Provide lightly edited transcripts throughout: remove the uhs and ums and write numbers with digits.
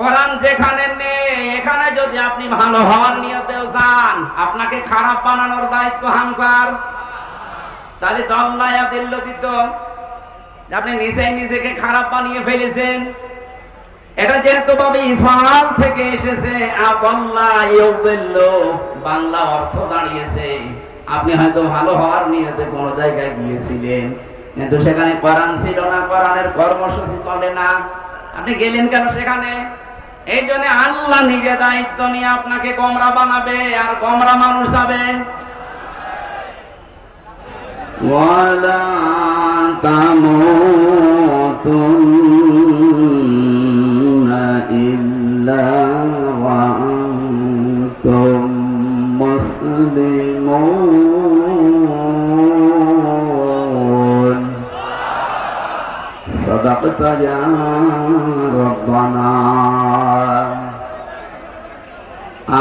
কোরআন যেখানে নেই এখানে যদি আপনি ভালো হওয়ার নিয়তেও চান, আপনাকে খারাপ বানানোর দায়িত্ব হামসার। তাহলে তো আল্লাহ দিল দিত, আপনি নিজেকে খারাপ বানিয়ে ফেলেছেন। এটা যেহেতু ভাবে ইফাল থেকে এসেছে, বাংলা অর্থ দাঁড়িয়েছে আপনি হয়তো ভালো হওয়ার নিয়তে কোন জায়গায় গিয়েছিলেন, কিন্তু সেখানে কোরআন ছিল না, কোরআনের কর্মসূচি চলে না, আপনি গেলেন কেন সেখানে? এই জন্য আল্লাহ নিজে দায়িত্ব নিয়ে আপনাকে গোমরা বানাবে, আর গোমরা মানুষ হবে। ওয়ালা তামুতুন্না ইল্লা ওয়া আনতুম মুসলিমুন। সাদাকতা ইয়া রাব্বানা।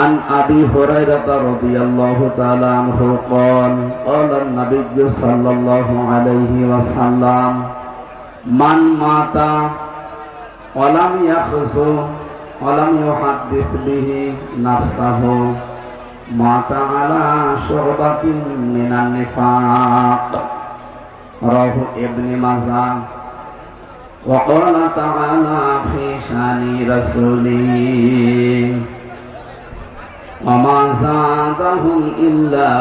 عن أبي هريرة رضي الله تعالى عنه قال قال النبي صلى الله عليه وسلم من مات ولم يخزو ولم يحدث به نفسه مات على شعبة من النفاق رواه ابن ماجه وقال تعالى في شان رسوله وما زادهم إلا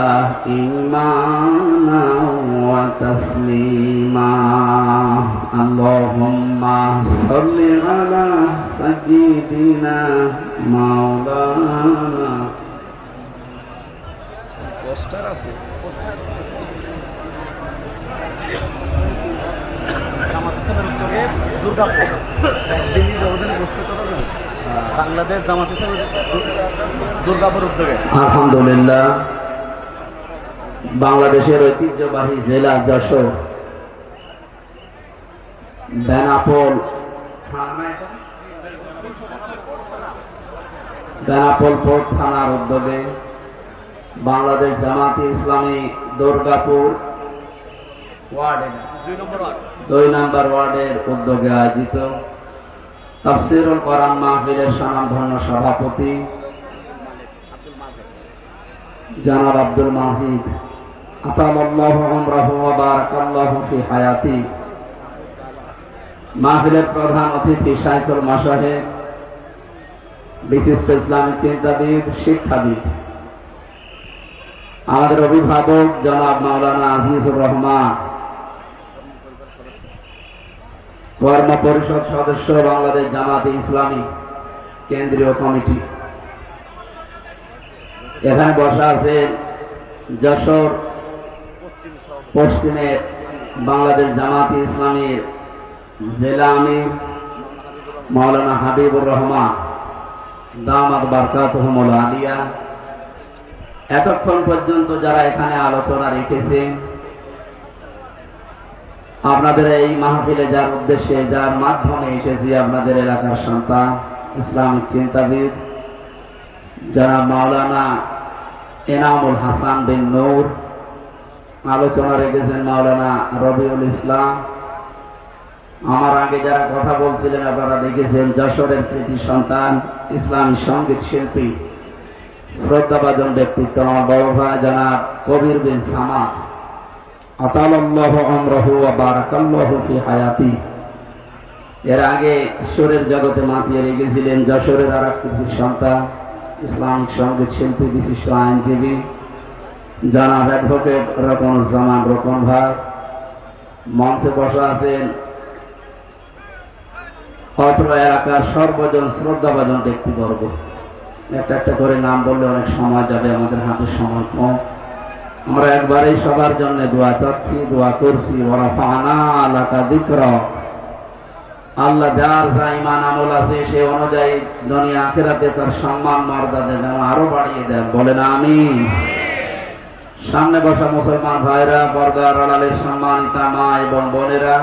إيمانا وتسليما اللهم صل على سيدنا مولانا পোস্টার আছে জামাত ইসলামের উদ্যোগে দুর্গাপুর দিল্লি ব্যবধানে পোস্টার করা যায় বাংলাদেশ জামাত ইসলামের দুর্গাপুর উদ্যোগে। আলহামদুলিল্লাহ, বাংলাদেশের ঐতিহ্যবাহী জেলা যশোর বেনাপোল পোর্ট থানার উদ্যোগে বাংলাদেশ জামাত ইসলামী দুর্গাপুর ওয়ার্ডের 2 নম্বর ওয়ার্ডের উদ্যোগে আয়োজিত তাফসীরুল কোরআন মাহফিলের স্বনামধন্য সভাপতি জনাব আব্দুল মাজিদ আতালাল্লাহু উমরাহু ওয়া বারাকাল্লাহু ফি হায়াতি, মাহফিলের প্রধান অতিথি শাইখুল মাশায়েখ, বিশিষ্ট ইসলামী চিন্তাবিদ, শিক্ষাবিদ, আমাদের অভিভাবক জনাব মাওলানা আজিজুর রহমান, কর্ম পরিষদ সদস্য বাংলাদেশ জামাত ইসলামী কেন্দ্রীয় কমিটি। এখানে বসা আছে যশোর পশ্চিমে বাংলাদেশ জামাত ইসলামীর জেলা আমির মাওলানা হাবিবুর রহমান দামাত বারকাতুহুমুল আলিয়া। এতক্ষণ পর্যন্ত যারা এখানে আলোচনা রেখেছে, আপনাদের এই মাহফিলে যার উদ্দেশ্যে যার মাধ্যমে এসেছি, আপনাদের এলাকার সন্তান ইসলামিক চিন্তাবিদ যারা মাওলানা এনামুল হাসান বিন নূর, আলোচনা রেখেছেন মাওলানা রবিউল ইসলাম, আমার আগে যারা কথা বলছিলেন আপনারা দেখেছেন যশোরের কৃতি সন্তান ইসলামী সঙ্গীত শিল্পী শ্রদ্ধাভাজন ব্যক্তিত্ব আমার বড় ভাই জনাব কবির বিন সামাদ আতালাল্লাহু উমরাহু ওয়া বারাকাল্লাহু ফি হায়াতি। এর আগে সুরের জগতে মাতিয়ে রেখেছিলেন যশোরের আর এক সন্তান ইসলামিক সঙ্গীত শিল্পী বিশিষ্ট আইনজীবী জনাব অ্যাডভোকেট রকনুজ্জামান রকন ভাই। মঞ্চে বসা আছেন অত্র এলাকার সর্বজন শ্রদ্ধাভাজন ব্যক্তিবর্গ। একটা একটা করে নাম বললে অনেক সময় যাবে, আমাদের হাতে সময় কম। আমরা একবারেই সবার জন্য দোয়া চাচ্ছি, দোয়া করছি। ওয়ারাফা'না লাকা যিকরাক, আল্লাহ যার যা ঈমান আমল আছে সে অনুযায়ী দুনিয়া আখিরাতে তার সম্মান মর্যাদা যেন আরো বাড়িয়ে দেন, বলেন আমিন। সামনে বসা মুসলমান ভাইরা, পর্দার আড়ালের সম্মানিতা মা এবং বোনেরা,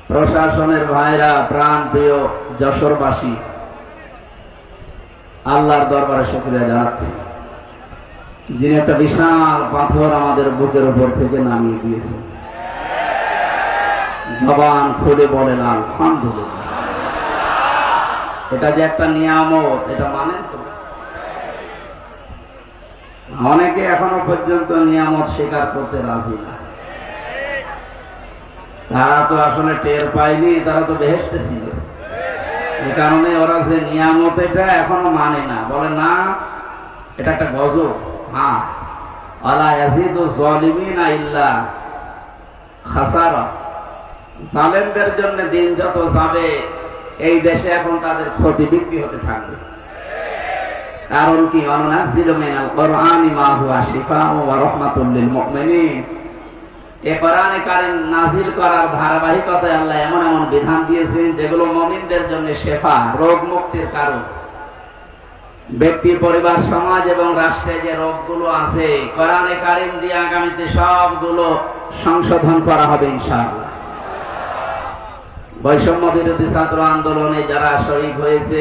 প্রশাসনের ভাইরা, প্রাণ প্রিয় যশোরবাসী, আল্লাহর দরবারে শুকরিয়া জানাচ্ছি যিনি একটা বিশাল পাথর আমাদের বুকের উপর থেকে নামিয়ে দিয়েছেন। জবান খুলে বলেন আলহামদুলিল্লাহ। এটা যে একটা নিয়ামত, এটা মানেন তো? অনেকে এখনো পর্যন্ত নিয়ামত স্বীকার করতে রাজি না। তারা তো আসলে টের পায়নি, তারা তো বেহেশতে ছিল। এই কারণে ওরা যে নিয়ামত এটা এখনো মানে না, বলে না এটা একটা গজব। হ্যাঁ, ওয়ালা ইয়াজিদু যালিমিনা ইল্লা খাসারা। জালেমদের জন্য দিন যত যাবে এই দেশে এখন তাদের ক্ষতি বৃদ্ধি হতে থাকবে। কারণ কি, অনুনাজ্জিলু মিনাল কুরআনি মা হুয়া শিফাউন ওয়া রাহমাতুল লিল মুমিনিন। এই কোরআনে কারীম নাজিল করার ধারাবাহিকতায় আল্লাহ এমন এমন বিধান দিয়েছেন যেগুলো মুমিনদের জন্য শিফা, রোগ মুক্তির কারণ। ব্যক্তি, পরিবার, সমাজ এবং রাষ্ট্রে যে রোগগুলো আছে কোরআনে কারীম দিয়ে আগামীতে সবগুলো সংশোধন করা হবে ইনশাআল্লাহ। বৈষম্য বিরোধী ছাত্র আন্দোলনে যারা শহীদ হয়েছে,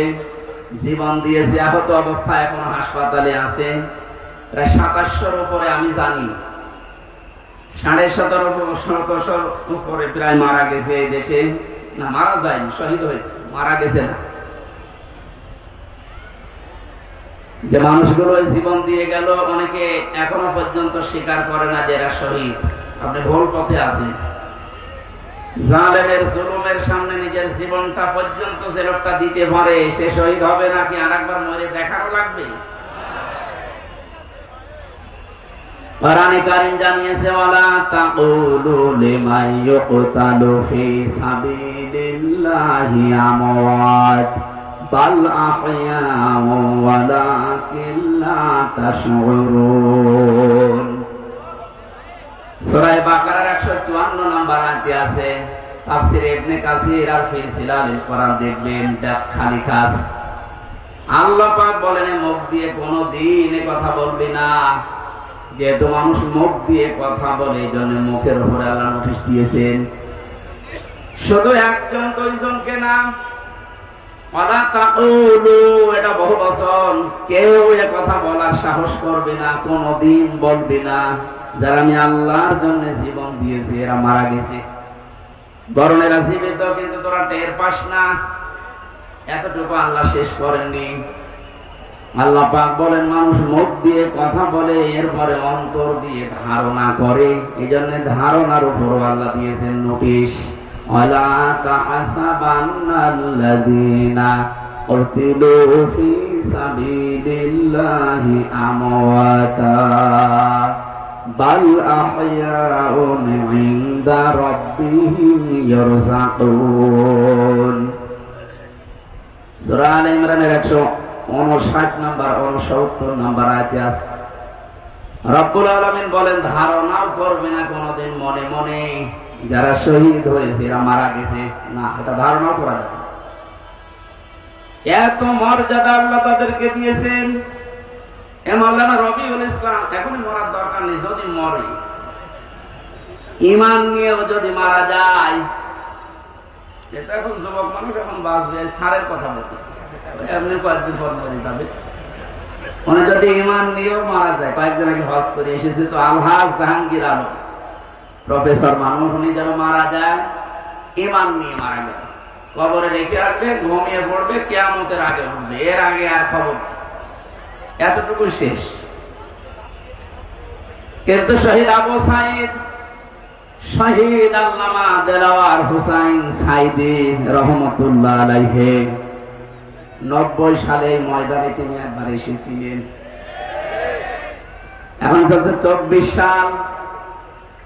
জীবন দিয়েছে, আহত অবস্থায় এখনো হাসপাতালে আছে প্রায় 2700-র উপরে, আমি জানি 17,500 উপরে প্রায় মারা গেছে এই দেশে। না, মারা যায়নি, শহীদ হয়েছে, মারা গেছে না। যে মানুষগুলো জীবন দিয়ে গেল, অনেকে এখনো পর্যন্ত স্বীকার করে না যে এরা শহীদ। আপনি ভুল পথে আছেন। জালেমের জুলুমের সামনে নিজের জীবনটা পর্যন্ত যে লোকটা দিতে পারে সে শহীদ হবে নাকি আরেকবার মরে দেখারও লাগবে? কোরআনে কারীম জানিয়েছে, ওয়ালা তাকুলু লিমান ইউকতালু ফি সাবিলিল্লাহি আমওয়াত বাল আহইয়াউ ওয়ালাকিন লা তাশউরুন। সূরা বাকারার 154 নম্বর আয়াতে আছে। তাফসীরে ইবনে কাসির আর ফি সিলালিল কোরআন দেখবেন খালি খাস। আল্লাহ পাক বলেন, মুখ দিয়ে কোনোদিন এই কথা বলবি না। যেহেতু মানুষ মুখ দিয়ে কথা বলে, এই জন্য মুখের উপরে আল্লাহ নোটিশ দিয়েছেন। শুধু একজন দুইজনকে না, ওয়ালা তাকুলু, এটা বহু বচন। কেউ এ কথা বলার সাহস করবে না, কোনোদিন বলবে না যারা আমি আল্লাহর জন্য জীবন দিয়েছি এরা মারা গেছে। বরং এরা জীবিত, কিন্তু তোরা টের পাস না। এতটুকু আল্লাহ শেষ করেননি। আল্লাহ পাক বলেন, মানুষ মুখ দিয়ে কথা বলে, এরপরে অন্তর দিয়ে ধারণা করে। এই জন্য ধারণার উপর আল্লাহ দিয়েছেন নোটিশ। ওয়ালা তাহসাবান্নাল্লাযীনা কুতিলু ফি সাবিলিল্লাহি আমওয়াতা বাল আহইয়াউন ইনদা রাব্বিহিম ইয়ারযাকুন। সূরা আলে ইমরানের 159 নম্বর 69 নম্বর আয়াতে আছে। রব্বুল আলামিন বলেন, ধারণাও করবে না কোনোদিন মনে মনে যারা শহীদ হয়েছে এরা মারা গেছে। না, এটা ধারণাও করা যাবে না। এত মর্যাদা আল্লাহ তাদেরকে দিয়েছেন। মাওলানা রবিউল ইসলাম, এখনই মরার দরকার নেই। যদি মরে, ঈমান নিয়েও যদি মারা যায়, এটা এখন যুবক মানুষ এখন বাঁচবে, সারের কথা বলতেছে, এমনি কয়েকদিন পর মরে যাবে। উনি যদি ঈমান নিয়েও মারা যায়, কয়েকদিন আগে হজ করে এসেছে তো আলহাজ জাহাঙ্গীর আলম, প্রফেসর মানুষ, উনি যেন মারা যায় ঈমান নিয়ে মারা গেল, কবরে রেখে আসবে, ঘুমিয়ে পড়বে, কিয়ামতের আগে উঠবে, এর আগে আর খবর নেই। এতটুকু শেষ। কিন্তু শহীদ আবু সাঈদ, শহীদ আল্লামা দেলাওয়ার হোসাইন সাঈদী রহমাতুল্লাহ আলাইহি 90 সালে ময়দানে তিনি একবার এসেছিলেন। এখন চলছে 24 সাল।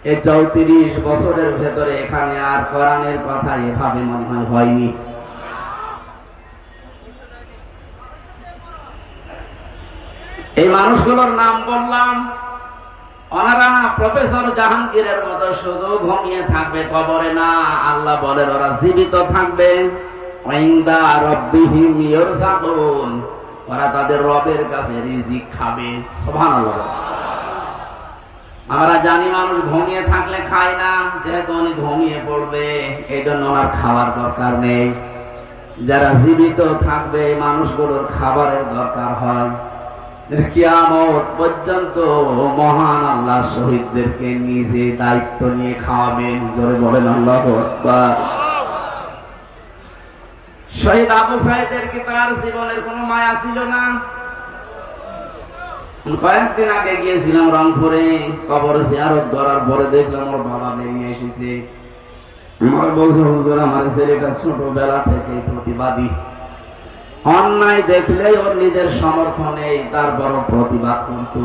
এই 34 বছরের ভেতরে এখানে আর কোরআনের কথা এভাবে মনে হয় হয়নি। এই মানুষগুলোর নাম বললাম, ওনারা প্রফেসর জাহাঙ্গীরের মতো শুধু ঘুমিয়ে থাকবে কবরে না, আল্লাহ বলেন ওরা জীবিত থাকবে। ইনদা রাব্বিহিম ইয়ারযাকুন, ওরা তাদের রবের কাছে রিজিক খাবে। সুবহানাল্লাহ। আমরা জানি মানুষ ঘুমিয়ে থাকলে খায় না, যেহেতু উনি ঘুমিয়ে পড়বে এই জন্য ওনার খাওয়ার দরকার নেই। যারা জীবিত থাকবে মানুষগুলোর খাবারের দরকার হয়। কিয়ামত পর্যন্ত মহান আল্লাহ শহীদদেরকে নিজে দায়িত্ব নিয়ে খাওয়াবেন। জোরে বলেন আল্লাহু আকবার। শহীদ আবু সাইদের কি তার জীবনের কোনো মায়া ছিল না? কয়েকদিন আগে গিয়েছিলাম রংপুরে, কবর জিয়ারত করার পরে দেখলাম ওর বাবা বেরিয়ে এসেছে। আমার বলছে, হুজুর আমার ছেলেটা ছোটবেলা থেকে প্রতিবাদী, অন্যায় দেখলেই ওর নিজের সমর্থন নেই, তারপরও প্রতিবাদ করত।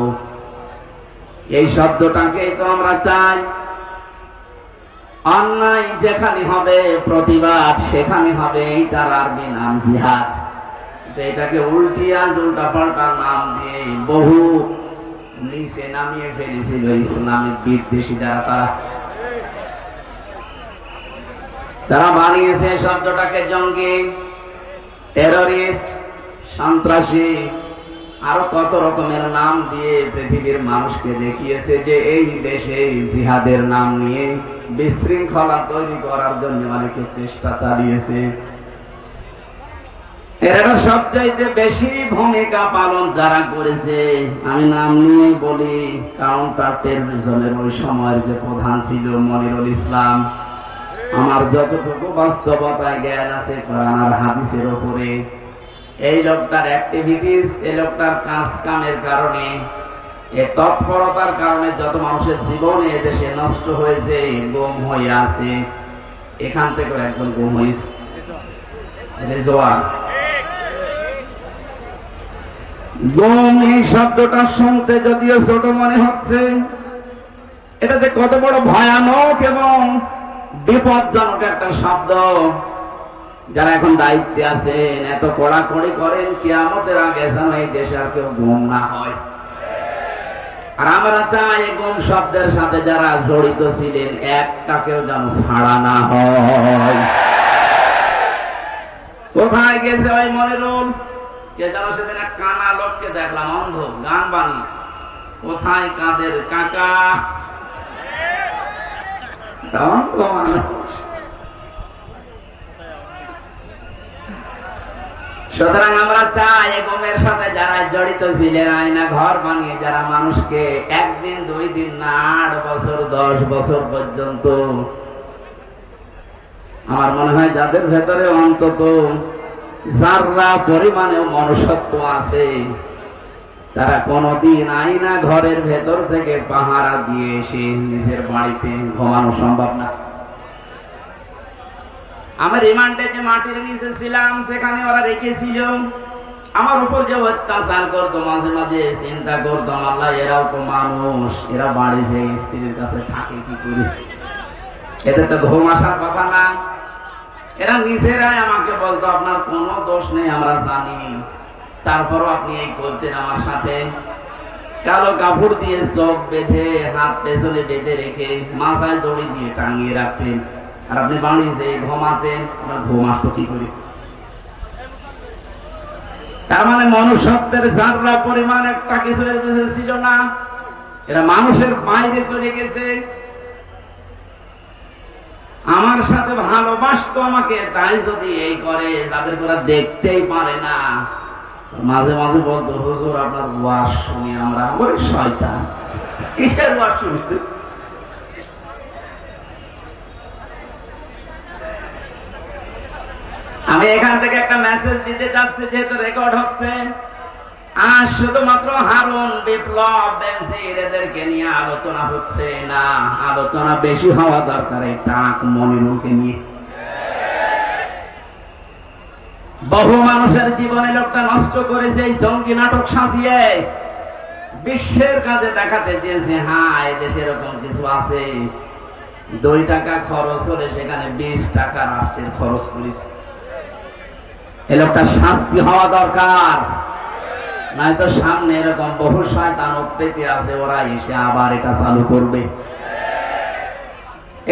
এই শব্দটাকেই তো আমরা চাই। অন্যায় যেখানে হবে প্রতিবাদ সেখানে হবে, এইটার আরবি নাম জিহাদ। এটাকে উল্টা পাল্টা নাম দিয়ে বহু নিচে নামিয়ে ফেলেছিল ইসলামিক বিদ্বেষী তারা বানিয়েছে শব্দটাকে জঙ্গি, টেররিস্ট, সন্ত্রাসী, আরো কত রকমের নাম দিয়ে পৃথিবীর মানুষকে দেখিয়েছে যে এই দেশে জিহাদের নাম নিয়ে বিশৃঙ্খলা তৈরি করার জন্য অনেকে চেষ্টা চালিয়েছে। এরা সবচাইতে বেশি ভূমিকা পালন যারা করেছে, আমি নাম নিয়ে বলি, কাউন্টার টেররিজমের ওই সময়ের যে প্রধান ছিল মনিরুল ইসলাম। আমার যতটুকু বাস্তবতায় জ্ঞান আছে কোরআন আর হাদিসের উপরে, এই লোকটার অ্যাক্টিভিটিস, এই লোকটার কাজ কামের কারণে, এই তৎপরতার কারণে যত মানুষের জীবনে এদেশে নষ্ট হয়েছে, গুম হয়ে আছে, এখান থেকে একজন গুম হয়েছে রেজওয়ান। গুম এই শব্দটা শুনতে যদিও ছোট মনে হচ্ছে, এটাতে কত বড় ভয়ানক এবং বিপজ্জনক একটা শব্দ। যারা এখন দায়িত্বে আছেন এত কড়াকড়ি করেন, কিয়ামতের আগে যেন এই দেশে আর কেউ গুম না হয়। আর আমরা চাই গুম শব্দের সাথে যারা জড়িত ছিলেন একটাকেও যেন ছাড়া না হয়। কোথায় গেছে ওই মনিরুল? কে যেন সেদিন এক কানা লোককে দেখলাম, অন্ধ, গান বানিয়েছে। কোথায় কাদের কাকা? সুতরাং আমরা চাই গুমের সাথে যারা জড়িত ছিলেন, আয়না ঘর বানিয়ে যারা মানুষকে একদিন 2 দিন না 8 বছর 10 বছর পর্যন্ত, আমার মনে হয় যাদের ভেতরে অন্তত যারা পরিমাণে মনুষ্যত্ব আছে, তারা কোনদিন আয়না ঘরের ভেতর থেকে পাহারা দিয়ে এসে নিজের বাড়িতে ঘুমানো সম্ভব না। আমার রিমান্ডে যে মাটির নিচে ছিলাম সেখানে ওরা রেখেছিল, আমার উপর যে অত্যাচার করতো, মাঝে মাঝে চিন্তা করতাম, আল্লাহ এরাও তো মানুষ, এরা বাড়ি যে স্ত্রীর কাছে থাকে কি করে, এদের তো ঘুম আসার কথা না। এরা নিজেরাই আমাকে বলতো আপনার কোনো দোষ নেই, আমরা জানি, তারপরও আপনি এই করতেন আমার সাথে। কালো কাপড় দিয়ে চোখ বেঁধে, হাত পেছনে বেঁধে রেখে, মাথায় দড়ি দিয়ে টাঙিয়ে রাখতেন, আর আপনি বাড়ি যে ঘুমাতেন, আপনার ঘুম আসতো কি করে? তার মানে মনুষ্যত্বের যারা পরিমাণ একটা কিছু ছিল না, এরা মানুষের বাইরে চলে গেছে। আমার সাথে ভালোবাসতো আমাকে, তাই যদি এই করে যাদের করে দেখতেই পারে না, মাঝে মাঝে বলতো, হুজুর আপনার ওয়াজ শুনি আমরা। ওরে শয়তান, কিসের ওয়াজ শুনিস তুই? আমি এখান থেকে একটা মেসেজ দিতে যাচ্ছি, যেহেতু রেকর্ড হচ্ছে। আর শুধুমাত্র হারুন, বিপ্লব, বেনজির এদেরকে নিয়ে আলোচনা হচ্ছে না, আলোচনা বেশি হওয়া দরকার এই টাক মনিরুলকে নিয়ে। বহু মানুষের জীবনে লোকটা নষ্ট করেছে এই জঙ্গি নাটক সাজিয়ে, বিশ্বের কাজে দেখাতে চেয়েছে, হ্যাঁ এদেশে এরকম কিছু আছে। 2 টাকা খরচ হলে সেখানে 20 টাকা রাষ্ট্রের খরচ করেছে। এই লোকটা শাস্তি হওয়া দরকার, নয়তো সামনে এরকম বহু শয়তান পেতে আছে, ওরা এসে আবার এটা চালু করবে।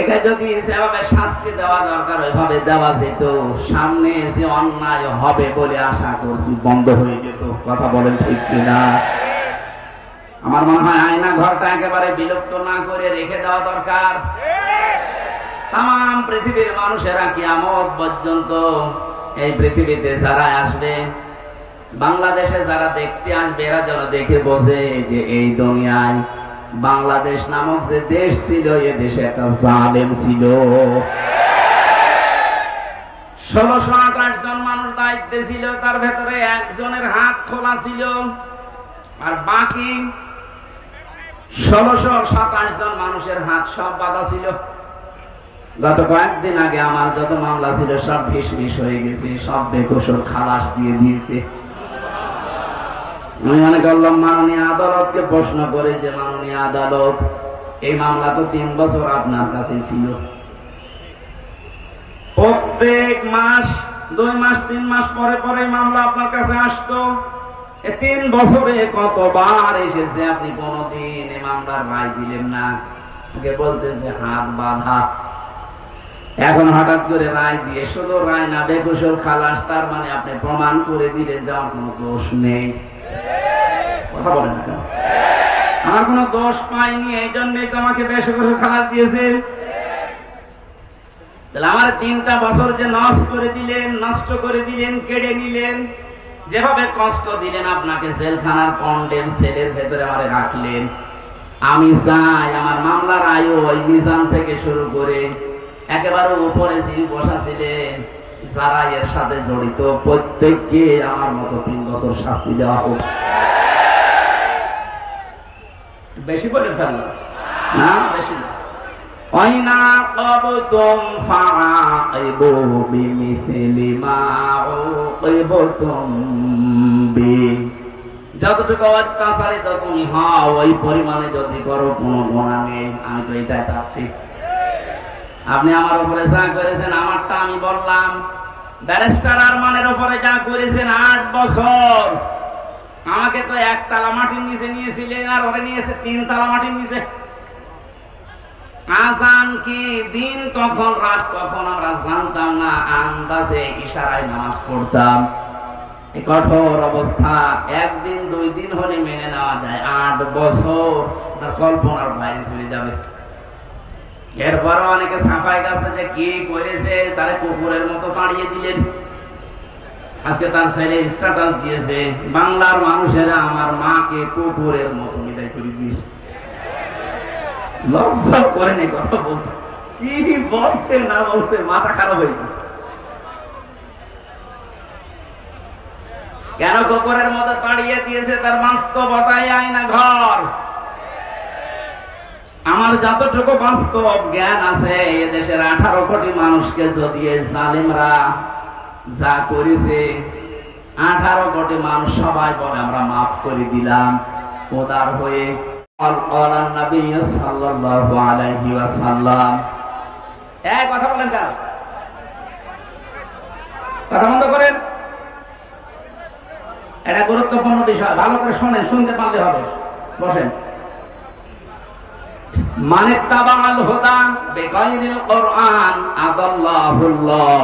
একে যদি সেভাবে শাস্তি দেওয়া দরকার ওইভাবে দেওয়া যেত, সামনে এসে অন্যায় হবে বলে আশা করছি বন্ধ হয়ে যেত। কথা বলেন ঠিক কিনা? আমার মনে হয় আয়না ঘরটা একেবারে বিলুপ্ত না করে রেখে দেওয়া দরকার। তাম পৃথিবীর মানুষেরা কিয়ামত পর্যন্ত এই পৃথিবীতে যারা আসবে, বাংলাদেশে যারা দেখতে আসবে, এরা যেন দেখে বোঝে যে এই দুনিয়ায় বাংলাদেশ নামক যে দেশ ছিল, এ দেশে একটা জালেম ছিল। 1628 জন মানুষ দায়িত্বে ছিল, তার ভেতরে একজনের হাত খোলা ছিল, আর বাকি 1627 জন মানুষের হাত সব বাঁধা ছিল। গত কয়েকদিন আগে আমার যত মামলা ছিল সব ঢিসমিস হয়ে গেছে, সব বেকসুর খালাস দিয়ে দিয়েছে। আমি মনে করলাম মাননীয় আদালতকে প্রশ্ন করে যে মাননীয় আদালত, এই মামলা তো 3 বছর আপনার কাছে ছিল, প্রত্যেক মাস 2 মাস 3 মাস পরে পরে মামলা আপনার কাছে আসতো, 3 বছরে কতবার এসেছে, আপনি কোনদিন এই মামলার রায় দিলেন না। আগে বলতেছে হাত বাঁধা, এখন হঠাৎ করে রায় দিয়ে, শুধু রায় না বেকসুর খালাস, তার মানে আপনি প্রমাণ করে দিলেন যে আমার কোনো দোষ নেই। কথা বলেন না কেন? আমার কোনো দোষ পাইনি, এই জন্যই তো আমাকে বেকসুর খালাস দিয়েছেন। তাহলে আমার 3টা বছর যে নষ্ট করে দিলেন, কেড়ে নিলেন, যেভাবে কষ্ট দিলেন, আপনাকে জেলখানার কন্ডেম সেলের ভেতরে আমারে রাখলেন। আমি চাই আমার মামলার আয়ু ওই মিজান থেকে শুরু করে একেবারে উপরে যিনি বসা ছিলেন, যারা এর সাথে জড়িত, প্রত্যেককে আমার মতো 3 বছর শাস্তি দেওয়া হোক। বেশি বলে ফেললাম না? বেশি না। যতটুকু অত্যাচারিত তুমি হও, ওই পরিমাণে যদি করো কোনো গুনাহ নেই। আমি তো এটাই চাচ্ছি। আপনি আমার উপরে যা করেছেন, আমারটা আমি বললাম, ব্যারিস্টার আরমানের উপরে যা করেছেন 8 বছর, আমাকে তো 1 তালা মাটির নিচে নিয়েছিলেন, আর ওরে নিয়েছে 3 তালা মাটির নিচে। আজান কি, দিন কখন রাত কখন আমরা জানতাম না, আন্দাজে ইশারায় নামাজ পড়তাম। এই কঠোর অবস্থা 1 দিন 2 দিন হলে মেনে নেওয়া যায়, 8 বছর তার কল্পনার বাইরে চলে যাবে। এরপরও অনেকে সাফাই গাছে যে কি করেছে, তারে কুকুরের মতো তাড়িয়ে দিলেন। আজকে তার ছেলে স্ট্যাটাস দিয়েছে, বাংলার মানুষেরা আমার মাকে কুকুরের মতো বিদায় করে দিয়েছে। লজ্জা করে নেই কথা বলছে, কি বলছে না বলছে, মাথা খারাপ হয়ে গেছে। কেন কুকুরের মতো তাড়িয়ে দিয়েছে? তার বাস্তবতায় আয়না ঘর। আমার যতটুকু বাস্তব জ্ঞান আছে, এদেশের 18 কোটি মানুষকে যদি এই জালিমরা যা করেছে, 18 কোটি মানুষ সবাই বলে আমরা মাফ করে দিলাম, উদার হয়ে। কথা বলেন কেন? কথা বন্ধ করেন। এটা গুরুত্বপূর্ণ বিষয়, ভালো করে শোনেন, শুনতে পারলে হবে। বসেন। মানে তাবাল হুদা বিগাইরিল কুরআন আদাল্লাহুল্লাহ।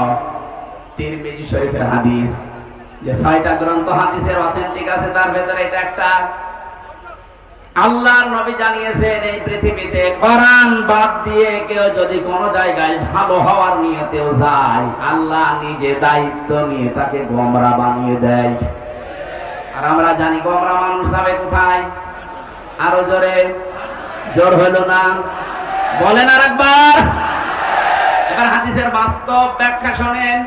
তিরমিজি শরীফের হাদিস, যে 6টা গ্রন্থ হাদিসের অথেন্টিক আছে, তার ভেতরে এটা একটা। আল্লাহর নবী জানিয়েছেন, এই পৃথিবীতে কোরআন বাদ দিয়ে কেউ যদি কোন জায়গায় ভালো হওয়ার নিয়তেও যায়, আল্লাহ নিজে দায়িত্ব নিয়ে তাকে গোমরা বানিয়ে দেয়। আর আমরা জানি গোমরা মানুষ যাবে কোথায়? আরো জোরে, জোর হলো না, বলেন আর একবার। এবার হাদিসের বাস্তব ব্যাখ্যা শোনেন।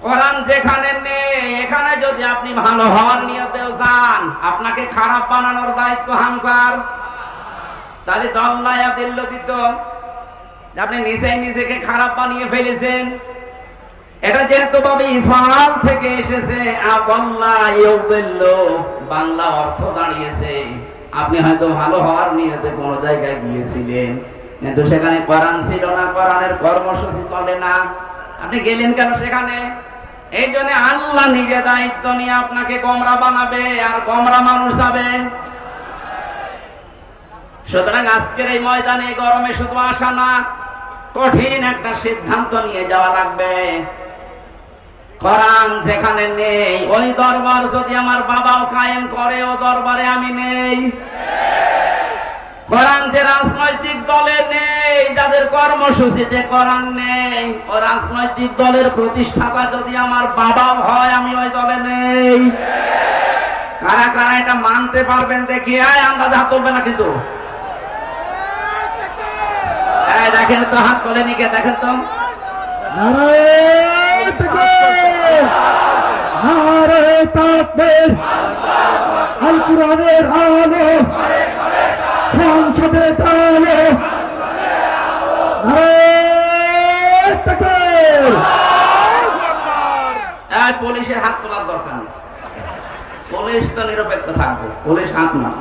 কোরআন যেখানে নেই, এখানে যদি আপনি ভালো হওয়ার নিয়তেও যান, আপনাকে খারাপ বানানোর দায়িত্ব হামজার। তাহলে দল্লায়া দিল দিত, আপনি নিজেই নিজেকে খারাপ বানিয়ে ফেলেছেন। এটা যেহেতু ভাবে ইফাল থেকে এসেছে, বাংলা অর্থ দাঁড়িয়েছে, আপনি হয়তো ভালো হওয়ার নিয়তে কোন জায়গায় গিয়েছিলেন, কিন্তু সেখানে কোরআন ছিল না, কোরআনের কর্মসূচি চলে না, আপনি গেলেন কেন সেখানে? এই জন্য আল্লাহ নিজে দায়িত্ব নিয়ে আপনাকে গোমরা বানাবে, আর গোমরা মানুষ যাবে। সুতরাং আজকের এই ময়দানে গরমে শুধু আসা না, কঠিন একটা সিদ্ধান্ত নিয়ে যাওয়া লাগবে। কোরআন যেখানে নেই, ওই দরবার যদি আমার বাবাও কায়েম করে, ও দরবারে আমি নেই। কোরআন যে রাজনৈতিক দলে নেই, যাদের কর্মসূচিতে কোরআন নেই, ও রাজনৈতিক দলের প্রতিষ্ঠাতা যদি আমার বাবাও হয়, আমি ওই দলে নেই। কারা কারা এটা মানতে পারবেন দেখি? আন্দাজ হাত তুলবে না কিন্তু। দেখেন তো, হাত তোলেনি কে? দেখেন তো। নারে তাকবীর আল কোরআনের আলো সংসদে চালো নারে তাকবীর এই পুলিশের হাত তোলার দরকার নেই পুলিশ তো নিরপেক্ষ থাকবে পুলিশ হাত না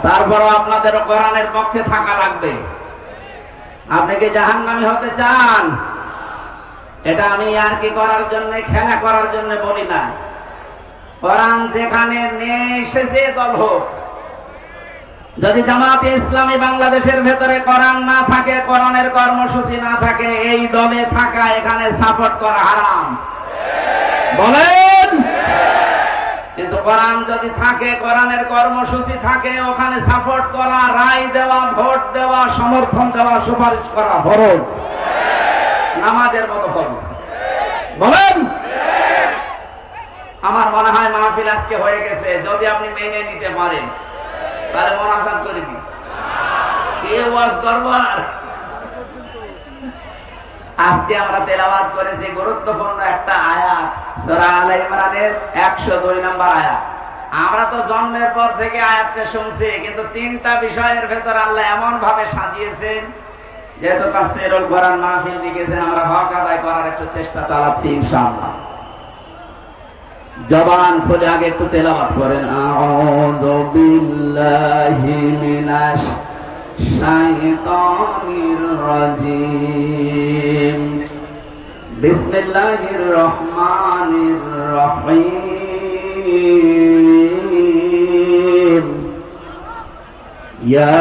তারপরও আপনাদের কোরআনের পক্ষে থাকা লাগবে আপনি কি জাহান্নামী হতে চান এটা আমি আর কি করার জন্য খেলা করার জন্য বলি না কোরআন যেখানে নিয়ে এসেছে দল হোক যদি জামাতে ইসলামী বাংলাদেশের ভেতরে কোরআন না থাকে কোরআনের কর্মসূচি না থাকে এই দলে থাকা এখানে সাপোর্ট করা হারাম বলেন কিন্তু কোরআন যদি থাকে কোরআনের কর্মসূচি থাকে ওখানে সাপোর্ট করা রায় দেওয়া ভোট দেওয়া সমর্থন দেওয়া সুপারিশ করা ফরজ নামাজের মতো ফরজ বলেন আমার মনে হয় মাহফিল আজকে হয়ে গেছে যদি আপনি মেনে নিতে পারেন তাহলে মোনাজাত করে দিন কে ওয়াজ করব আর আজকে আমরা তেলাওয়াত করেছি গুরুত্বপূর্ণ একটা আয়াত সূরা আলে ইমরানের 102 নম্বর আয়াত আমরা তো জন্মের পর থেকে আয়াতটা শুনছি কিন্তু তিনটা বিষয়ের ভেতর আল্লাহ এমন ভাবে সাজিয়েছেন যেহেতু তাফসীরুল কোরআন মাহফিল লিখেছেন আমরা হক আদায় করার একটু চেষ্টা চালাচ্ছি ইনশাআল্লাহ জবান খুলে আগে একটু তেলাওয়াত করেন আউযু বিল্লাহি মিনাশ শাইতানির রাজিম বিসমিল্লাহির রহমানির রহিম ইয়া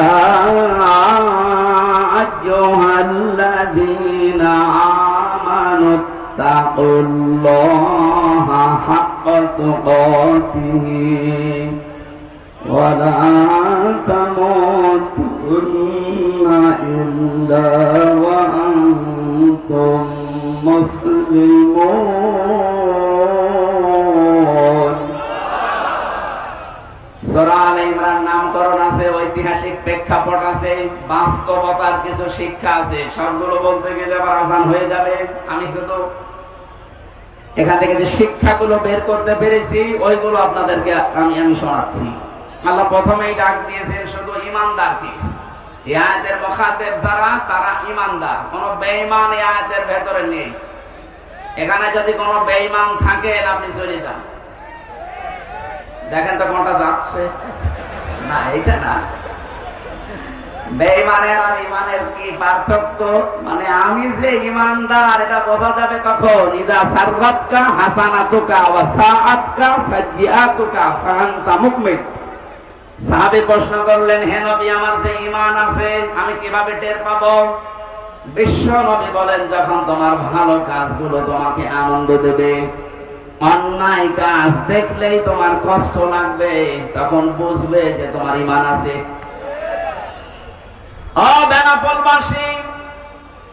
আইয়ুহাল্লাযীনা আমানু তাকুল্লাহা হাক্কা তুকাতিহি ওয়া লা তামুতুন্না ইল্লা ওয়া আনতুম মুসলিমুন সূরা আলে ইমরান নামকরণ আছে ঐতিহাসিক প্রেক্ষাপট আছে বাস্তবতার কিছু শিক্ষা আছে সবগুলো বলতে গেলে আবার আজান হয়ে যাবে আমি শুধু এখান থেকে যে শিক্ষাগুলো বের করতে পেরেছি ওইগুলো আপনাদেরকে আমি শোনাচ্ছি আল্লাহ প্রথমেই ডাক দিয়েছেন শুধু ঈমানদারকে এই আয়াতের মুখাতাব যারা তারা ঈমানদার কোনো বেঈমান এই আয়াতের ভেতরে নেই এখানে যদি কোনো বেঈমান থাকে আপনি চলে যান দেখেন তো কোনটা যাচ্ছে না এটা না বেঈমানের আর ঈমানের কি পার্থক্য মানে আমি যে ঈমানদার এটা বোঝা যাবে কখন ইদা সাররাতকা হাসানাতুকা ওয়া সাআতকা সাইয়্যাতুকা ফাআনতা মুকমিন সাহাবী প্রশ্ন করলেন হে নবী আমার যে ঈমান আছে আমি কিভাবে টের পাবো বিশ্ব নবী বলেন যখন তোমার ভালো কাজগুলো তোমাকে আনন্দ দেবে অন্যায় কাজ দেখলেই তোমার কষ্ট লাগবে তখন বুঝবে যে তোমার ঈমান আছে ও বেনাপোলবাসী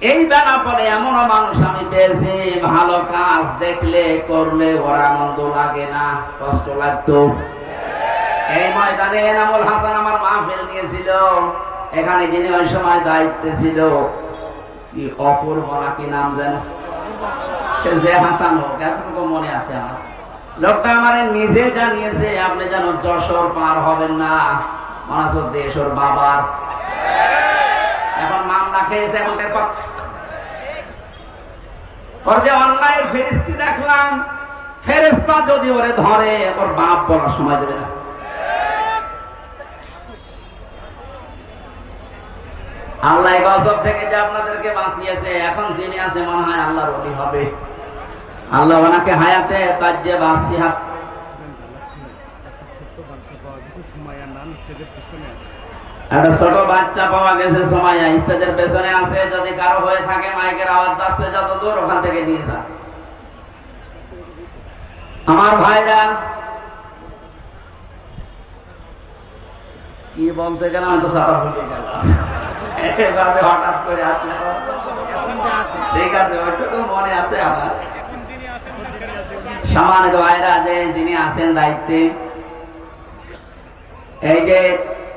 এই বেনাপোলে এমন মানুষ আমি পেয়েছি ভালো কাজ দেখলে করলে ওর আনন্দ লাগে না কষ্ট লাগতো এই ময়দানে এনামুল হাসান আমার মাহফিল নিয়েছিল এখানে যিনি ওই সময় দায়িত্বে ছিল কি অপূর্ব নাকি নাম যেন সে যে হাসান হোক এতটুকু মনে আছে আমার লোকটা আমার নিজে জানিয়েছে আপনি যেন যশোর পার হবেন না মনে দেশ ওর বাবার এখন মামলা খেয়েছে এখন টের পাচ্ছে ওর যে অন্যায়ের ফেরেশতা দেখলাম ফেরেশতা যদি ওরে ধরে ওর বাপ বলার সময় দেবে না আল্লাহ গজব থেকে যে আপনাদেরকে বাঁচিয়েছে এখন যিনি আছে মনে হয় আল্লাহর ওলি হবে আল্লাহ ওনাকে হায়াতে তাজ্জে বাসিহাত একটা ছোট বাচ্চা পাওয়া গেছে সুমাইয়া স্টেজের পেছনে আছে যদি কারো হয়ে থাকে মাইকের আওয়াজ যাচ্ছে যত দূর ওখান থেকে নিয়ে যা আমার ভাইরা কি বলতে গেলাম আমি তো সারা ভুলে গেলাম এভাবে হঠাৎ করে আসলে ঠিক আছে ওইটুকু মনে আছে আমার সম্মানিত ভাইরা যে যিনি আছেন দায়িত্বে এই যে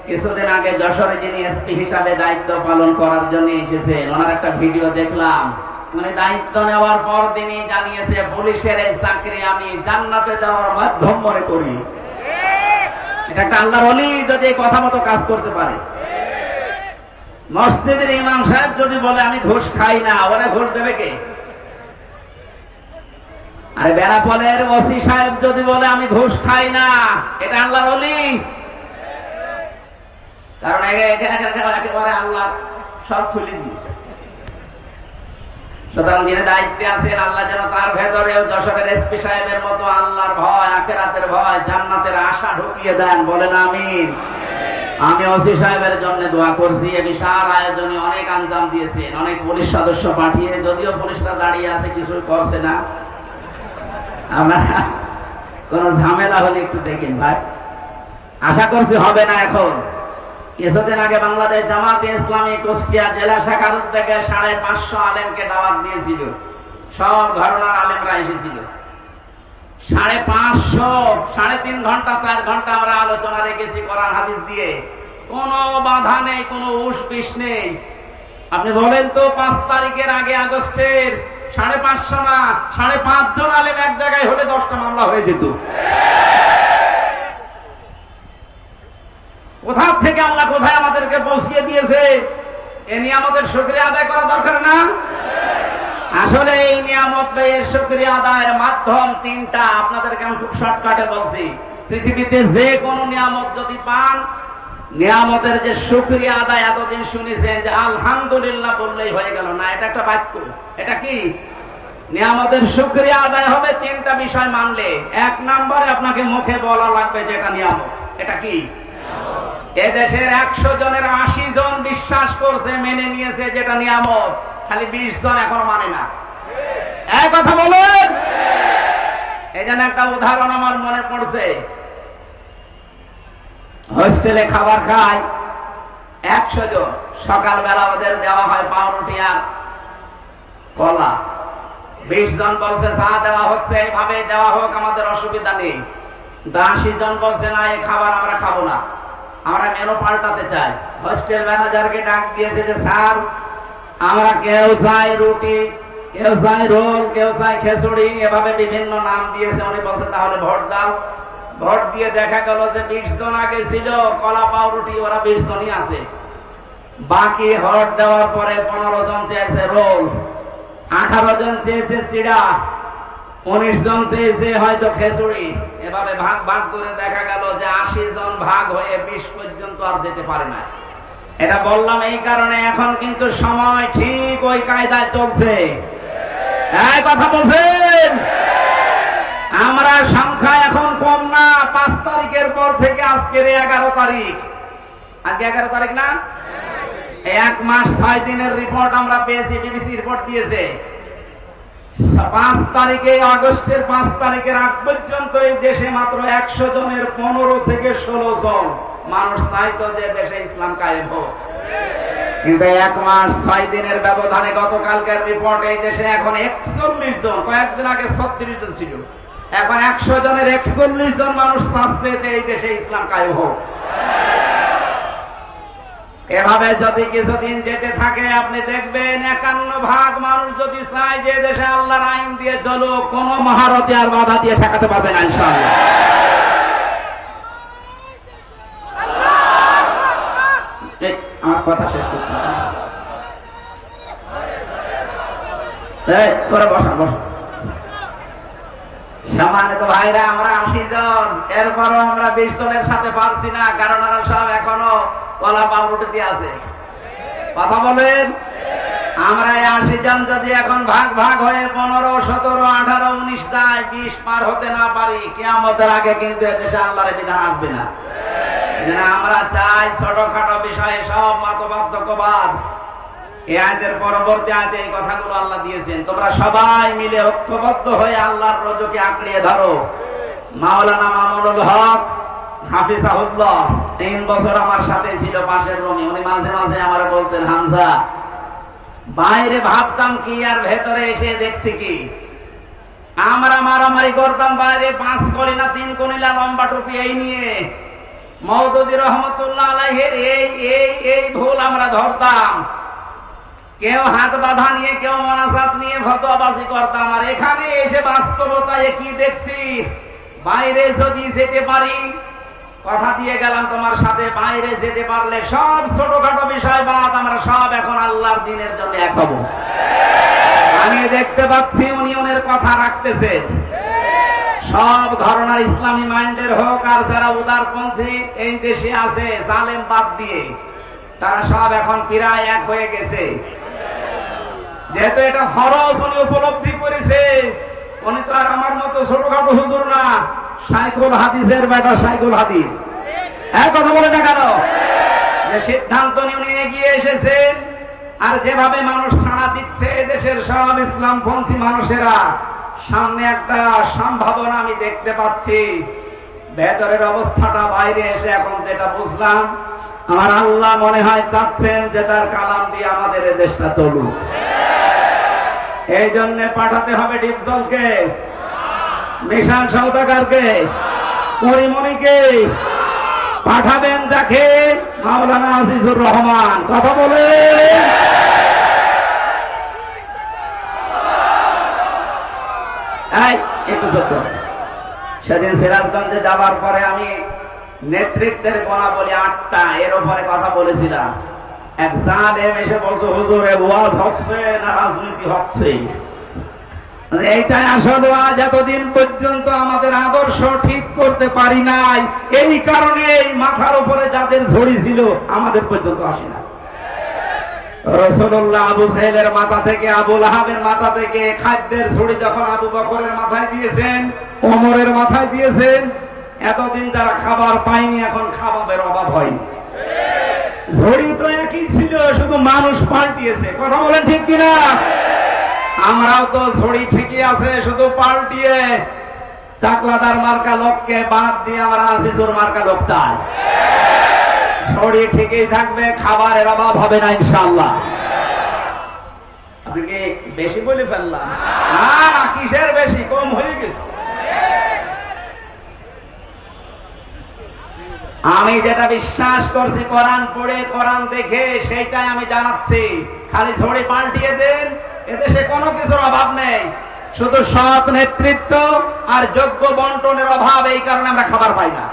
কিছুদিন আগে যশোরে যিনি এসপি হিসাবে দায়িত্ব পালন করার জন্য এসেছেন ওনার একটা ভিডিও দেখলাম মানে দায়িত্ব নেওয়ার পর তিনি জানিয়েছে পুলিশের এই চাকরি আমি জান্নাতে যাওয়ার মাধ্যম মনে করি। এটা একটা আল্লাহর ওলি যদি এই কথা মতো কাজ করতে পারে। মসজিদের ইমাম সাহেব যদি বলে আমি ঘুষ খাই না, ওরা ঘুষ দেবে কে? আর বেনাপোলের ওসি সাহেব যদি বলে আমি ঘুষ খাই না, এটা আল্লাহর ওলি? কারণ একেবারে আল্লাহ সব খুলে দিয়েছে। সুতরাং যিনি দায়িত্বে আছেন, আল্লাহ যেন তার ভেতরেও যশোরের এসপি সাহেবের মতো আল্লাহর ভয়, আখিরাতের ভয়, জান্নাতের আশা ঢুকিয়ে দেন। বলেন আমিন। আমি ওসি সাহেবের জন্য দোয়া করছি। এ বিশাল আয়োজনে অনেক আঞ্জাম দিয়েছেন, অনেক পুলিশ সদস্য পাঠিয়ে, যদিও পুলিশরা দাঁড়িয়ে আছে, কিছুই করছে না। আমরা কোন ঝামেলা হলে একটু দেখেন ভাই, আশা করছি হবে না। এখন কিছুদিন আগে বাংলাদেশ জামাতে ইসলামী কুষ্টিয়া জেলা শাখার উদ্যোগে 550 আলেমকে দাওয়াত দিয়েছিল। সব ঘরানার আলেমরা এসেছিল। 550, 3.5 ঘন্টা 4 ঘন্টা আমরা আলোচনা রেখেছি কোরআন হাদিস দিয়ে। কোনো বাধা নেই, কোনো উস-বিস নেই। আপনি বলেন তো 5 তারিখের আগে আগস্টের 550 না 5.5 জন আলেম এক জায়গায় হলে 10টা মামলা হয়ে যেত। কোথা থেকে আল্লাহ কোথায় আমাদেরকে পৌঁছিয়ে দিয়েছে, এ নিয়ামতের শুকরিয়া আদায় করা দরকার না? আসলে এই নিয়ামত এর শুকরিয়া আদায়ের মাধ্যম 3টা। আপনাদেরকে আমি খুব শর্টকাটে বলছি। পৃথিবীতে যে কোনো নিয়ামত যদি পান, নিয়ামতের যে শুকরিয়া আদায় এতদিন শুনেছেন যে আলহামদুলিল্লাহ বললেই হয়ে গেল না, এটা একটা বাক্য। এটা কি? নিয়ামতের শুকরিয়া আদায় হবে 3টা বিষয় মানলে। 1 নম্বরে আপনাকে মুখে বলা লাগবে যে এটা নিয়ামত। এটা কি? এদেশের 100 জনের 80 জন বিশ্বাস করছে, মেনে নিয়েছে যেটা নিয়ামত, খালি 20 জন এখনো মানে না। এক কথা বলেন। এই জন্য একটা উদাহরণ আমার মনে পড়ছে। হোস্টেলে খাবার খায় 100 জন। সকালবেলা ওদের দেওয়া হয় পাউরুটি আর কলা। 20 জন বলছে চা দেওয়া হচ্ছে, এইভাবে দেওয়া হোক, আমাদের অসুবিধা নেই। 80 জন বলছে না, এই খাবার আমরা খাবো না, আমরা মেনু পাল্টাতে চাই। হোস্টেল ম্যানেজারকে ডাক দিয়েছে যে স্যার, আমরা কেউ চাই রুটি, কেউ চাই রোল, কেউ চাই খিচুড়ি, এভাবে বিভিন্ন নাম দিয়েছে। উনি বলছে তাহলে ভোট দাও। ভোট দিয়ে দেখা গেল যে 20 জন আগে ছিল কলা পাউরুটি, ওরা 20 জনই আছে। বাকি ভোট দেওয়ার পরে 15 জন চেয়েছে রোল, 18 জন চেয়েছে চিড়া, 19 জন চেয়েছে হয়তো খিচুড়ি। এভাবে ভাগ ভাগ করে দেখা গেল যে 80 জন ভাগ হয়ে 20 পর্যন্ত আর যেতে পারে না। এটা বললাম এই কারণে, এখন কিন্তু সময় ঠিক ওই কায়দায় চলছে। এই কথা বলছেন। আমরা সংখ্যা এখন কম না। 5 তারিখের পর থেকে আজকের 11 তারিখ, আজকে 11 তারিখ না, 1 মাস 6 দিনের রিপোর্ট আমরা পেয়েছি, বিবিসি রিপোর্ট দিয়েছে। 5 তারিখে, আগস্টের 5 তারিখের আগ পর্যন্ত এই দেশে মাত্র 100 জনের 15 থেকে 16 জন মানুষ চাইতো যে দেশে ইসলাম কায়েম হোক। কিন্তু 1 মাস 6 দিনের ব্যবধানে গতকালকের রিপোর্ট এই দেশে এখন 41 জন, কয়েকদিন আগে 36 জন ছিল, এখন 100 জনের 41 জন মানুষ চাচ্ছে যে এই দেশে ইসলাম কায়েম হোক। এভাবে যদি কিছুদিন যেতে থাকে, আপনি দেখবেন 51 মানুষ যদি চায় যে দেশে আল্লাহর আইন দিয়ে চলো, কোন মহারথী আর বাধা দিয়ে ঠেকাতে পারবে না ইনশাআল্লাহ। আমার কথা শেষ করতে বসা বসা। সম্মানিত ভাইরা, আমরা 80 জন, এরপরও আমরা 20 জনের সাথে পারছি না, কারণ ওরা সব এখনো কলা পাউরুটি দিয়ে আছে। কথা বলেন। আমরা 80 জন যদি এখন ভাগ ভাগ হয়ে 15, 17, 18, 19 যায়, 20 পার হতে না পারি, কিয়ামতের আগে কিন্তু এদেশে আল্লাহর বিধান আসবে না। আমরা চাই ছোটখাটো বিষয়ে সব মতপার্থক্যবাদ। এই আয়াতের পরবর্তী আয়াতে এই কথাগুলো আল্লাহ দিয়েছেন, তোমরা সবাই মিলে ঐক্যবদ্ধ হয়ে আল্লাহর রজকে আঁকড়িয়ে ধরো। মাওলানা মামুনুল হক হাফিজাহুল্লাহ 3 বছর আমার সাথে ছিল পাশের রুমে। উনি মাঝে মাঝে আমার বলতেন, হামজা, বাইরে ভাবতাম কি আর ভেতরে এসে দেখছি কি। আমরা মারামারি করতাম বাইরে, 5 কলিনা 3 কলিনা লম্বা টুপি এই নিয়ে। মওদুদী রহমতুল্লাহ আলাইহির এই ভুল আমরা ধরতাম। কেউ হাত বাঁধা নিয়ে, কেউ মোনাজাত নিয়ে ফতোয়াবাজি করতাম। আর এখানে এসে বাস্তবতায় কি দেখছি, বাইরে যদি যেতে পারি, কথা দিয়ে গেলাম তোমার সাথে, বাইরে যেতে পারলে সব ছোটখাটো বিষয় বাদ আমরা সব এখন আল্লাহর দ্বীনের জন্য এক হব। আমি দেখতে পাচ্ছি ইউনিয়নের কথা রাখতেছে, সব ঘরনার ইসলামী মাইন্ডের হোক আর যারা উদারপন্থী এই দেশে আছে জালেম বাদ দিয়ে, তারা সব এখন প্রায় এক হয়ে গেছে। যেহেতু এটা ফরজ উনি উপলব্ধি করেছে, উনি তো আর আমার মতো ছোটখাটো হুজুর না, শাইখুল হাদিসের বেটা শাইখুল হাদিস। এক কথা বলে না কেন, যে সিদ্ধান্ত নিয়ে উনি এগিয়ে এসেছেন। আর যেভাবে মানুষ ছাড়া দিচ্ছে দেশের সব ইসলামপন্থী মানুষেরা, সামনে একটা সম্ভাবনা আমি দেখতে পাচ্ছি। ভেতরের অবস্থাটা বাইরে এসে এখন যেটা বুঝলাম, আমার আল্লাহ মনে হয় চাচ্ছেন যে তার কালাম দিয়ে আমাদের এই দেশটা চলুক। এই জন্য পাঠাতে হবে ডিপজলকে, মিশন সওদাগরকে, পরিমণিকে পাঠাবেন, যাকে মাওলানা আজিজুর রহমান। কথা বলে একটু চোখ। সেদিন সিরাজগঞ্জে যাবার পরে আমি নেতৃত্বের গোনা বলি 8টা, এর উপরে কথা বলেছিলাম। এক জালেম এসে বলছে, হুজুরে ওয়াজ হচ্ছে না রাজনীতি হচ্ছে? এইটাই আসলে আজ এতদিন পর্যন্ত আমাদের আদর্শ ঠিক করতে পারি নাই, এই কারণে এই মাথার উপরে যাদের ঝড়ি ছিল আমাদের পর্যন্ত আসে না। রাসূলুল্লাহ আবু সাহেলের মাথা থেকে, আবু লাহাবের মাথা থেকে খাদ্যের ঝড়ি যখন আবু বকরের মাথায় দিয়েছেন, ওমরের মাথায় দিয়েছেন, এতদিন যারা খাবার পায়নি এখন খাবারের অভাব হয়নি। ঝড়ি তো একই ছিল, শুধু মানুষ পাল্টিয়েছে। কথা বলেন ঠিক কিনা? আমরাও তো ঝড়ি ঠিকই আছে, শুধু পাল্টিয়ে চাকলাদার মার্কা লোককে বাদ দিয়ে আমরা আজিজুর মার্কা লোক চাই। ঝড়ি ঠিকই থাকবে, খাবারের অভাব হবে না ইনশাআল্লাহ। আপনি কি বেশি বলে ফেললাম? না, কিসের বেশি, কম হয়ে গেছে। আমি যেটা বিশ্বাস করছি কোরআন পড়ে কোরআন দেখে, সেটাই আমি জানাচ্ছি। খালি ঝড়ি পাল্টিয়ে দেন, এদেশে কোনো কিছুর অভাব নেই, শুধু সৎ নেতৃত্ব আর যোগ্য বন্টনের অভাব। এই কারণে আমরা খাবার পাই না।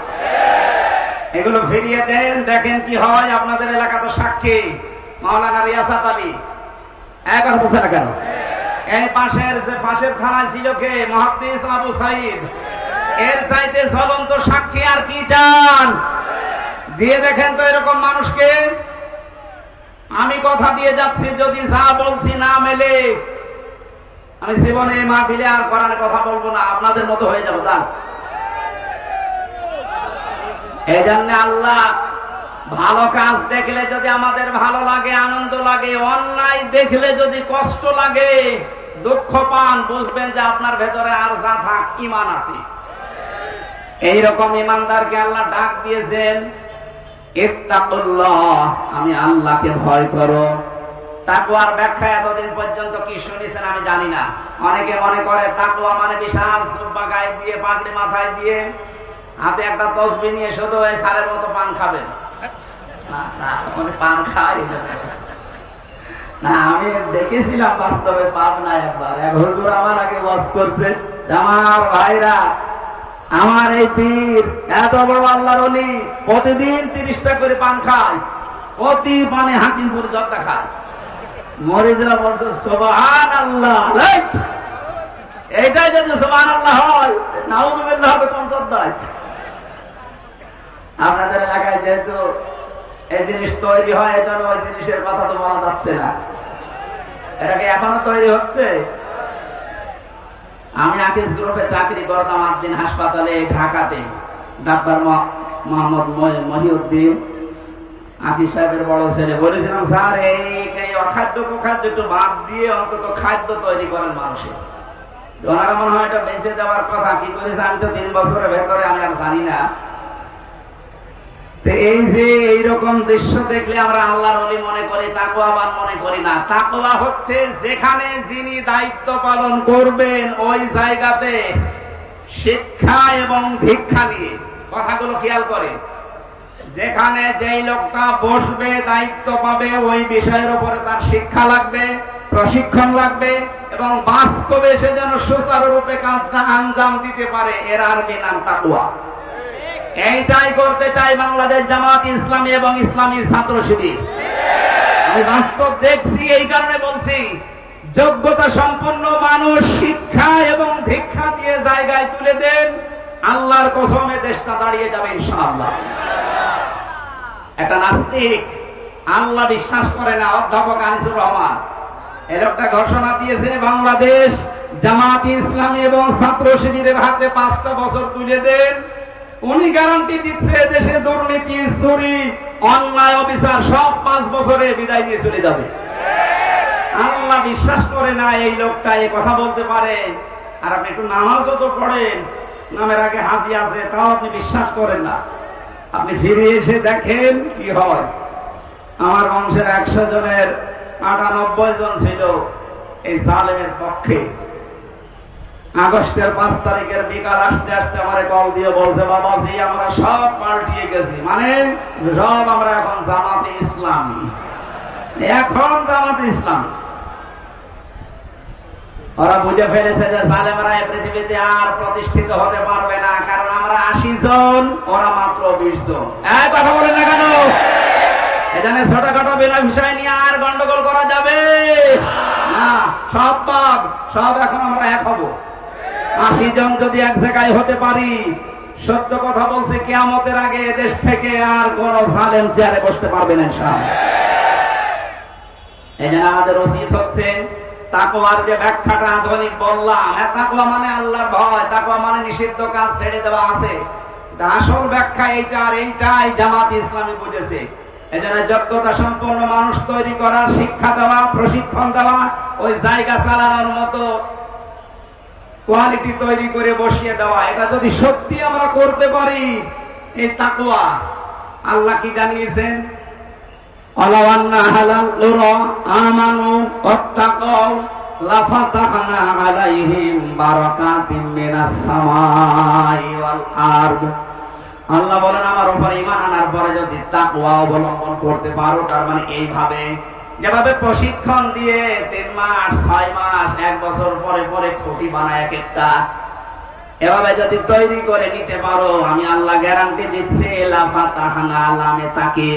এগুলো ফিরিয়ে দেন, দেখেন কি হয়। আপনাদের এলাকা তো সাক্ষী, মাওলানা রিয়াসাত আলী। এক কথা বলছে না কেন? এই পাশের থানায় ছিল কে? মুহাদ্দিস আবু সাইদ। এর চাইতে জ্বলন্ত সাক্ষী আর কি চান? দিয়ে দেখেন তো এরকম মানুষকে। আমি কথা দিয়ে যাচ্ছি, যদি যা বলছি না মেলে, আমি জীবনে মাহফিলে আর কোরআনের কথা বলবো না, আপনাদের মতো হয়ে যাবো। যান। এই জন্য আল্লাহ ভালো কাজ দেখলে যদি আমাদের ভালো লাগে, আনন্দ লাগে, অন্যায় দেখলে যদি কষ্ট লাগে, দুঃখ পান, বুঝবেন যে আপনার ভেতরে আর যা থাক ঈমান আছে। এইরকম ঈমানদারকে আল্লাহ ডাক দিয়েছেন, ইত্তাকুল্লাহ, আমি আল্লাহকে ভয় করো। তাকওয়ার ব্যাখ্যা এতদিন পর্যন্ত কি শুনেছেন আমি জানি না। অনেকে মনে করে তাকওয়া মানে বিশাল জুব্বা গায়ে দিয়ে, পাগড়ি মাথায় দিয়ে, হাতে একটা তসবিহ নিয়ে শুধু এই সারের মতো পান খাবেন। না না, মানে পান খায় না। আমি দেখেছিলাম বাস্তবে পাবনায় একবার, এক হুজুর আমার আগে ওয়াজ করছে, আমার ভাইরা, আমার এই পীর এত বড় আল্লাহর ওলি, প্রতিদিন 30টা করে পান খায়, প্রতি পানে হাকিমপুর জর্দা খায়। মরিদরা বলছে সুবহানাল্লাহ। এইটাই যদি সুবহানাল্লাহ হয়, নাউজুবিল্লাহ হবে কোন জর্দায়? আপনাদের এলাকায় যেহেতু এই জিনিস তৈরি হয়, এজন্য ওই জিনিসের কথা তো বলা যাচ্ছে না। এটা কি এখনো তৈরি হচ্ছে? আমি আকিস গ্রুপে চাকরি করতাম আদিন হাসপাতালে ঢাকাতে। ডাক্তার মোহাম্মদ মহিউদ্দিন আকিস সাহেবের বড় ছেলে। বলেছিলাম, স্যার এই অখাদ্য কুখাদ্য একটু বাদ দিয়ে অন্তত খাদ্য তৈরি করেন মানুষের। ওনারা মনে হয় এটা বেঁচে দেওয়ার কথা। কি করেছে আমি তো 3 বছরের ভেতরে আমি আর জানি না। এই যে এইরকম দৃশ্য দেখলে আমরা আল্লাহর ওলি মনে করি, তাকওয়াবান মনে করি না। তাকওয়া হচ্ছে যেখানে যিনি দায়িত্ব পালন করবেন ওই জায়গাতে শিক্ষা এবং ভিক্ষা নিয়ে, কথাগুলো খেয়াল করে, যেখানে যেই লোকটা বসবে, দায়িত্ব পাবে, ওই বিষয়ের উপরে তার শিক্ষা লাগবে, প্রশিক্ষণ লাগবে, এবং বাস্তবে সে যেন সুচারুরূপে কাজটা আঞ্জাম দিতে পারে। এর আরবি নাম তাকওয়া। এইটাই করতে চাই বাংলাদেশ জামাত ইসলামী এবং ইসলামী ছাত্র শিবির। আমি বাস্তব দেখছি, এই কারণে বলছি, যোগ্যতা সম্পন্ন মানুষ শিক্ষা এবং দীক্ষা দিয়ে জায়গায় তুলে দেন, আল্লাহর কসমে দেশটা দাঁড়িয়ে যাবে ইনশাআল্লাহ। একটা নাস্তিক, আল্লাহ বিশ্বাস করে না, অধ্যাপক আনিসুর রহমান, এই লোকটা ঘোষণা দিয়েছে বাংলাদেশ জামাত ইসলামী এবং ছাত্র শিবিরের হাতে 5টা বছর তুলে দেন, উনি গ্যারান্টি দিচ্ছে দেশে দুর্নীতি, চুরি, অন্যায়, অবিচার সব 5 বছরে বিদায় নিয়ে চলে যাবে। আল্লাহ বিশ্বাস করে না এই লোকটা এই কথা বলতে পারে। আর আপনি একটু নামাজও তো পড়েন, নামের আগে হাজি আছে, তাও আপনি বিশ্বাস করেন না। আপনি ফিরে এসে দেখেন কি হয়। আমার বংশের 100 জনের 98 জন ছিল এই জালেমের পক্ষে। আগস্টের 5 তারিখের বিকাল আসতে আসতে আমার কল দিয়ে বলছে, বাবাজি আমরা সব পাল্টিয়ে গেছি, মানে সব আমরা এখন জামাতে ইসলামী, এখন জামাতে ইসলাম। ওরা বুঝে ফেলেছে যে জালেমরা এই পৃথিবীতে আর প্রতিষ্ঠিত হতে পারবে না, কারণ আমরা 80 জন, ওরা মাত্র 20 জন। এই কথা বলে না কেন? এখানে ছোটখাটো বিনা বিষয় নিয়ে আর গন্ডগোল করা যাবে না। সব বাদ, সব এখন আমরা এক হব। 80 জন যদি এক জায়গায় হতে পারি, সত্য কথা বলছে, কিয়ামতের আগে দেশ থেকে আর কোন জালেম চেয়ারে বসতে পারবে না ইনশাআল্লাহ। এই জন্য আমাদের উচিত হচ্ছে তাকওয়ার যে ব্যাখ্যাটা আধুনিক বললাম, তাকওয়া মানে আল্লাহর ভয়, তাকওয়া মানে নিষিদ্ধ কাজ ছেড়ে দেওয়া আছে, আসল ব্যাখ্যা এইটা। আর এইটাই জামাত ইসলামী বুঝেছে। এই জন্য যোগ্যতা সম্পন্ন মানুষ তৈরি করার, শিক্ষা দেওয়া, প্রশিক্ষণ দেওয়া, ওই জায়গা চালানোর মতো কোয়ালিটি তৈরি করে বসিয়ে দেওয়া, এটা যদি সত্যি আমরা করতে পারি, এই তাকওয়া, আল্লাহ কি জানিয়েছেন? ওয়ালাউ আন্না আহলাল কুরা আমানু ওয়াত্তাকাউ লাফাতাহনা আলাইহিম বারাকাতিম মিনাস সামাই ওয়াল আরদ। আল্লাহ বলেন, আমার উপর ঈমান আনার পরে যদি তাকওয়া অবলম্বন করতে পারো, তার মানে এইভাবে যেভাবে প্রশিক্ষণ দিয়ে 3 মাস, 6 মাস, 1 বছর পরে পরে খুঁটি বানায় এক একটা, এভাবে যদি তৈরি করে নিতে পারো, আমি আল্লাহ গ্যারান্টি দিচ্ছি লাফাতাহনা, লামে তাকিদ